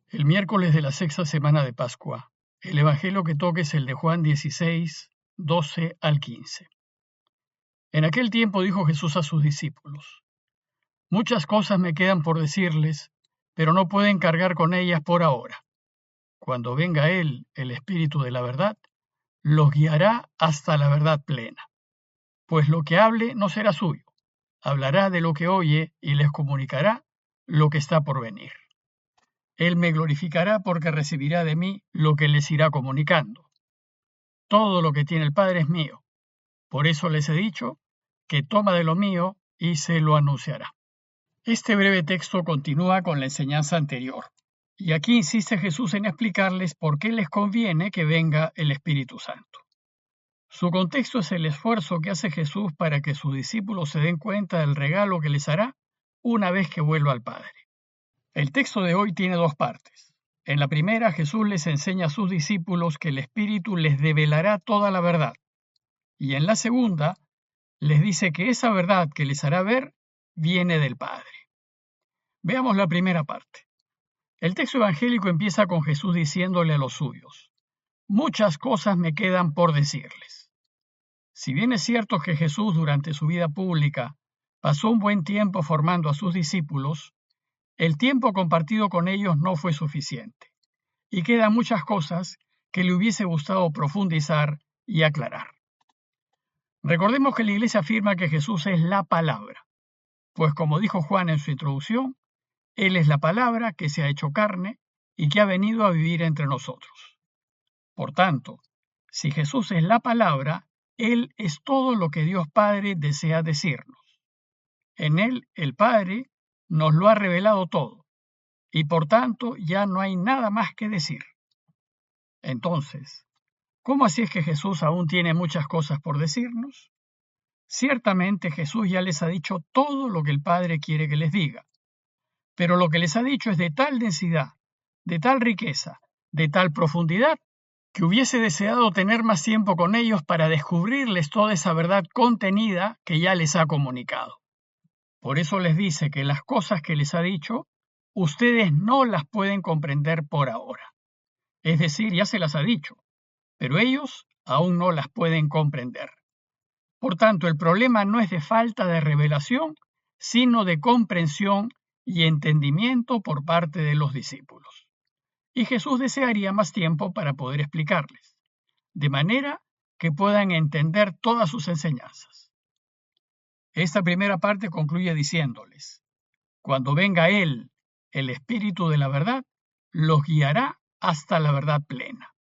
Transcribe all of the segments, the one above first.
El miércoles de la sexta semana de Pascua. El evangelio que toque es el de Juan 16, 12 al 15. En aquel tiempo dijo Jesús a sus discípulos: Muchas cosas me quedan por decirles, pero no pueden cargar con ellas por ahora. Cuando venga Él, el Espíritu de la verdad, los guiará hasta la verdad plena. Pues lo que hable no será suyo, hablará de lo que oye y les comunicará lo que está por venir. Él me glorificará porque recibirá de mí lo que les irá comunicando. Todo lo que tiene el Padre es mío. Por eso les he dicho que toma de lo mío y se lo anunciará. Este breve texto continúa con la enseñanza anterior. Y aquí insiste Jesús en explicarles por qué les conviene que venga el Espíritu Santo. Su contexto es el esfuerzo que hace Jesús para que sus discípulos se den cuenta del regalo que les hará una vez que vuelva al Padre. El texto de hoy tiene dos partes. En la primera, Jesús les enseña a sus discípulos que el Espíritu les develará toda la verdad. Y en la segunda, les dice que esa verdad que les hará ver viene del Padre. Veamos la primera parte. El texto evangélico empieza con Jesús diciéndole a los suyos: Muchas cosas me quedan por decirles. Si bien es cierto que Jesús durante su vida pública pasó un buen tiempo formando a sus discípulos, el tiempo compartido con ellos no fue suficiente, y quedan muchas cosas que le hubiese gustado profundizar y aclarar. Recordemos que la Iglesia afirma que Jesús es la palabra, pues como dijo Juan en su introducción, Él es la palabra que se ha hecho carne y que ha venido a vivir entre nosotros. Por tanto, si Jesús es la palabra, Él es todo lo que Dios Padre desea decirnos. En Él, el Padre nos lo ha revelado todo, y por tanto ya no hay nada más que decir. Entonces, ¿cómo así es que Jesús aún tiene muchas cosas por decirnos? Ciertamente Jesús ya les ha dicho todo lo que el Padre quiere que les diga, pero lo que les ha dicho es de tal densidad, de tal riqueza, de tal profundidad, que hubiese deseado tener más tiempo con ellos para descubrirles toda esa verdad contenida que ya les ha comunicado. Por eso les dice que las cosas que les ha dicho, ustedes no las pueden comprender por ahora. Es decir, ya se las ha dicho, pero ellos aún no las pueden comprender. Por tanto, el problema no es de falta de revelación, sino de comprensión y entendimiento por parte de los discípulos. Y Jesús desearía más tiempo para poder explicarles, de manera que puedan entender todas sus enseñanzas. Esta primera parte concluye diciéndoles: Cuando venga Él, el Espíritu de la verdad, los guiará hasta la verdad plena.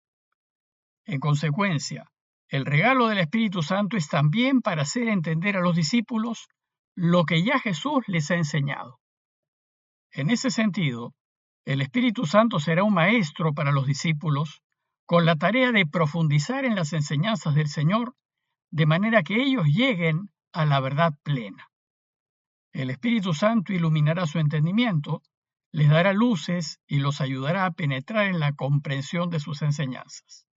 En consecuencia, el regalo del Espíritu Santo es también para hacer entender a los discípulos lo que ya Jesús les ha enseñado. En ese sentido, el Espíritu Santo será un maestro para los discípulos con la tarea de profundizar en las enseñanzas del Señor, de manera que ellos lleguen a la verdad plena. El Espíritu Santo iluminará su entendimiento, les dará luces y los ayudará a penetrar en la comprensión de sus enseñanzas.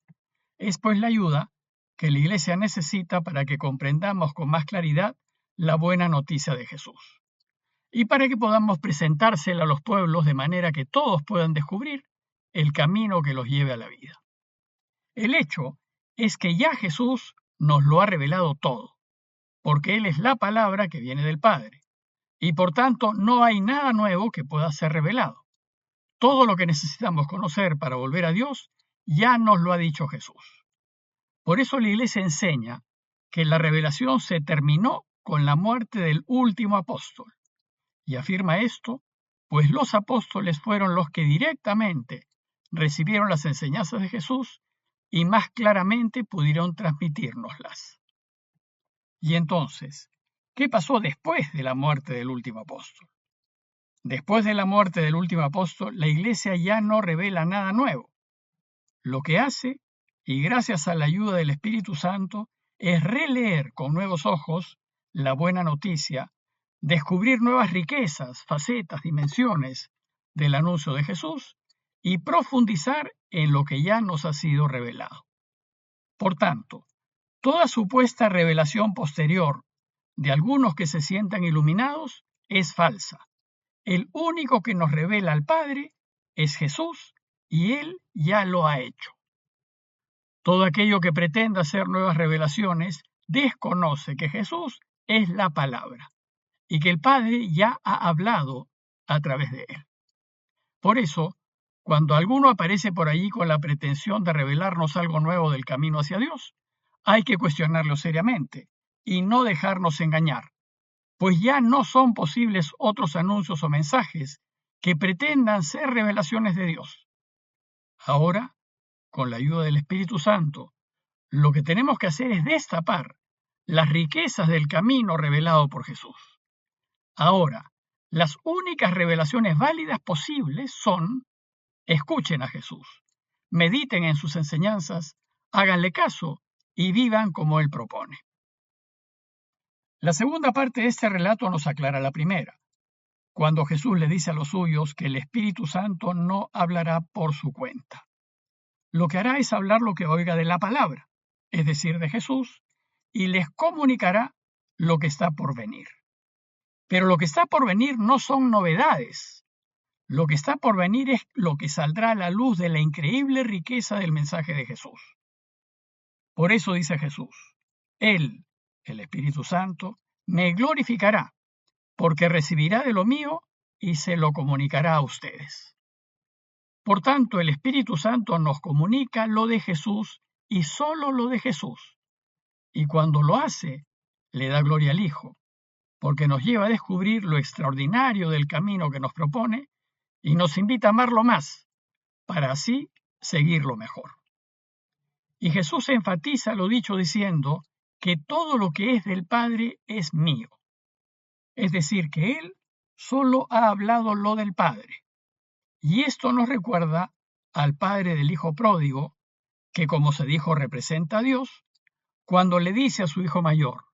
Es pues la ayuda que la Iglesia necesita para que comprendamos con más claridad la buena noticia de Jesús, y para que podamos presentársela a los pueblos de manera que todos puedan descubrir el camino que los lleve a la vida. El hecho es que ya Jesús nos lo ha revelado todo, porque Él es la palabra que viene del Padre, y por tanto no hay nada nuevo que pueda ser revelado. Todo lo que necesitamos conocer para volver a Dios ya nos lo ha dicho Jesús. Por eso la Iglesia enseña que la revelación se terminó con la muerte del último apóstol. Y afirma esto, pues los apóstoles fueron los que directamente recibieron las enseñanzas de Jesús y más claramente pudieron transmitírnoslas. Y entonces, ¿qué pasó después de la muerte del último apóstol? Después de la muerte del último apóstol, la Iglesia ya no revela nada nuevo. Lo que hace, y gracias a la ayuda del Espíritu Santo, es releer con nuevos ojos la buena noticia, descubrir nuevas riquezas, facetas, dimensiones del anuncio de Jesús y profundizar en lo que ya nos ha sido revelado. Por tanto, toda supuesta revelación posterior de algunos que se sientan iluminados es falsa. El único que nos revela al Padre es Jesús y Él ya lo ha hecho. Todo aquello que pretenda hacer nuevas revelaciones desconoce que Jesús es la palabra y que el Padre ya ha hablado a través de Él. Por eso, cuando alguno aparece por allí con la pretensión de revelarnos algo nuevo del camino hacia Dios, hay que cuestionarlo seriamente y no dejarnos engañar, pues ya no son posibles otros anuncios o mensajes que pretendan ser revelaciones de Dios. Ahora, con la ayuda del Espíritu Santo, lo que tenemos que hacer es destapar las riquezas del camino revelado por Jesús. Ahora, las únicas revelaciones válidas posibles son: escuchen a Jesús, mediten en sus enseñanzas, háganle caso y vivan como Él propone. La segunda parte de este relato nos aclara la primera, cuando Jesús le dice a los suyos que el Espíritu Santo no hablará por su cuenta. Lo que hará es hablar lo que oiga de la palabra, es decir, de Jesús, y les comunicará lo que está por venir. Pero lo que está por venir no son novedades. Lo que está por venir es lo que saldrá a la luz de la increíble riqueza del mensaje de Jesús. Por eso dice Jesús: Él, el Espíritu Santo, me glorificará, porque recibirá de lo mío y se lo comunicará a ustedes. Por tanto, el Espíritu Santo nos comunica lo de Jesús y solo lo de Jesús. Y cuando lo hace, le da gloria al Hijo, porque nos lleva a descubrir lo extraordinario del camino que nos propone y nos invita a amarlo más, para así seguirlo mejor. Y Jesús enfatiza lo dicho diciendo que todo lo que es del Padre es mío. Es decir, que Él solo ha hablado lo del Padre. Y esto nos recuerda al padre del hijo pródigo, que como se dijo representa a Dios, cuando le dice a su hijo mayor: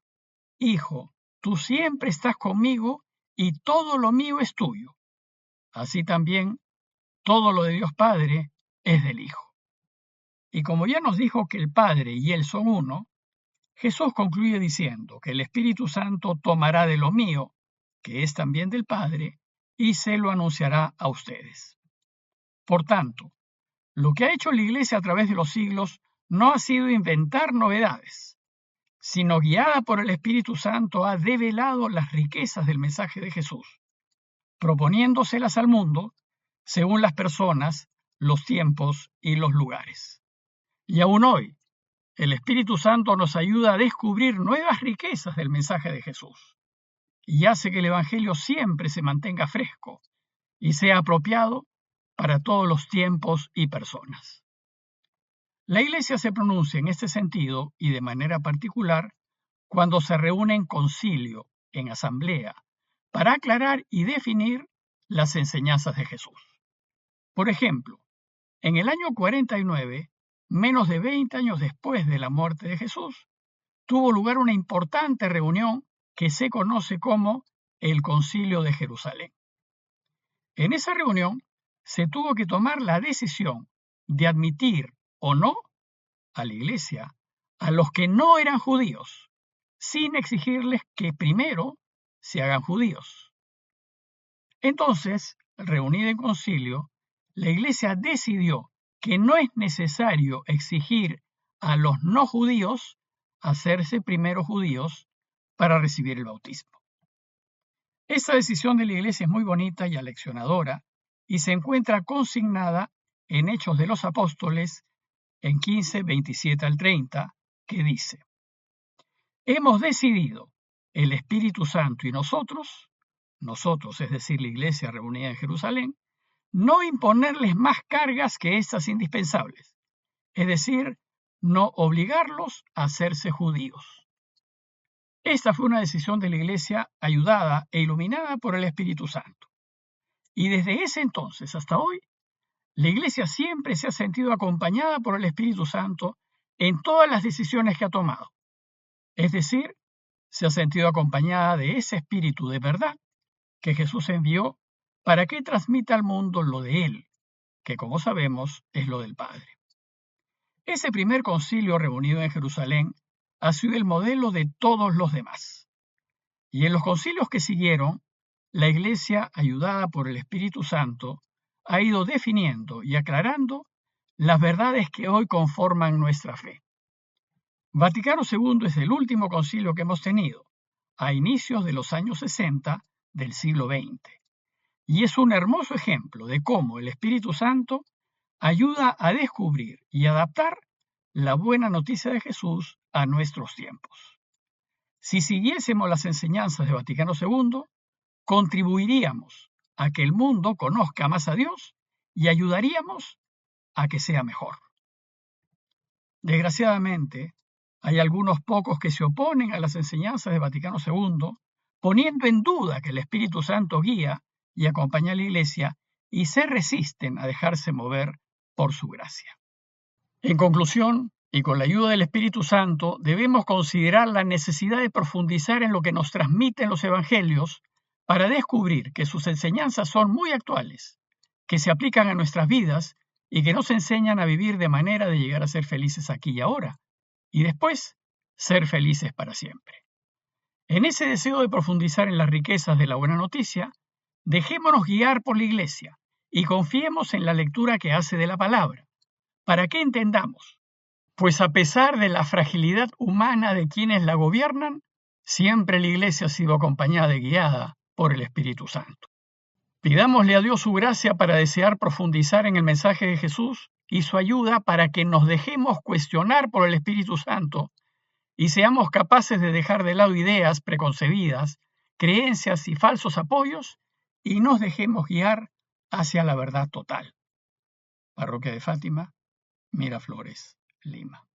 Hijo, tú siempre estás conmigo y todo lo mío es tuyo. Así también, todo lo de Dios Padre es del Hijo. Y como ya nos dijo que el Padre y Él son uno, Jesús concluye diciendo que el Espíritu Santo tomará de lo mío, que es también del Padre, y se lo anunciará a ustedes. Por tanto, lo que ha hecho la Iglesia a través de los siglos no ha sido inventar novedades, sino guiada por el Espíritu Santo ha develado las riquezas del mensaje de Jesús, proponiéndoselas al mundo según las personas, los tiempos y los lugares. Y aún hoy, el Espíritu Santo nos ayuda a descubrir nuevas riquezas del mensaje de Jesús y hace que el Evangelio siempre se mantenga fresco y sea apropiado para todos los tiempos y personas. La Iglesia se pronuncia en este sentido y de manera particular cuando se reúne en concilio, en asamblea, para aclarar y definir las enseñanzas de Jesús. Por ejemplo, en el año 49, menos de 20 años después de la muerte de Jesús, tuvo lugar una importante reunión que se conoce como el Concilio de Jerusalén. En esa reunión se tuvo que tomar la decisión de admitir o no a la Iglesia a los que no eran judíos, sin exigirles que primero se hagan judíos. Entonces, reunida en concilio, la Iglesia decidió que no es necesario exigir a los no judíos hacerse primero judíos para recibir el bautismo. Esta decisión de la Iglesia es muy bonita y aleccionadora y se encuentra consignada en Hechos de los Apóstoles en 15, 27 al 30, que dice: Hemos decidido, el Espíritu Santo y nosotros, es decir, la Iglesia reunida en Jerusalén, no imponerles más cargas que estas indispensables, es decir, no obligarlos a hacerse judíos. Esta fue una decisión de la Iglesia ayudada e iluminada por el Espíritu Santo. Y desde ese entonces hasta hoy, la Iglesia siempre se ha sentido acompañada por el Espíritu Santo en todas las decisiones que ha tomado. Es decir, se ha sentido acompañada de ese Espíritu de verdad que Jesús envió para que transmita al mundo lo de Él, que como sabemos es lo del Padre. Ese primer concilio reunido en Jerusalén ha sido el modelo de todos los demás. Y en los concilios que siguieron, la Iglesia, ayudada por el Espíritu Santo, ha ido definiendo y aclarando las verdades que hoy conforman nuestra fe. Vaticano II es el último concilio que hemos tenido, a inicios de los años 60 del siglo XX, y es un hermoso ejemplo de cómo el Espíritu Santo ayuda a descubrir y adaptar la buena noticia de Jesús a nuestros tiempos. Si siguiésemos las enseñanzas de Vaticano II, contribuiríamos a que el mundo conozca más a Dios y ayudaríamos a que sea mejor. Desgraciadamente, hay algunos pocos que se oponen a las enseñanzas de Vaticano II, poniendo en duda que el Espíritu Santo guía y acompaña a la Iglesia y se resisten a dejarse mover por su gracia. En conclusión, y con la ayuda del Espíritu Santo, debemos considerar la necesidad de profundizar en lo que nos transmiten los Evangelios para descubrir que sus enseñanzas son muy actuales, que se aplican a nuestras vidas y que nos enseñan a vivir de manera de llegar a ser felices aquí y ahora, y después ser felices para siempre. En ese deseo de profundizar en las riquezas de la buena noticia, dejémonos guiar por la Iglesia y confiemos en la lectura que hace de la palabra, para que entendamos, pues a pesar de la fragilidad humana de quienes la gobiernan, siempre la Iglesia ha sido acompañada y guiada por el Espíritu Santo. Pidámosle a Dios su gracia para desear profundizar en el mensaje de Jesús y su ayuda para que nos dejemos cuestionar por el Espíritu Santo y seamos capaces de dejar de lado ideas preconcebidas, creencias y falsos apoyos y nos dejemos guiar hacia la verdad total. Parroquia de Fátima, Miraflores, Lima.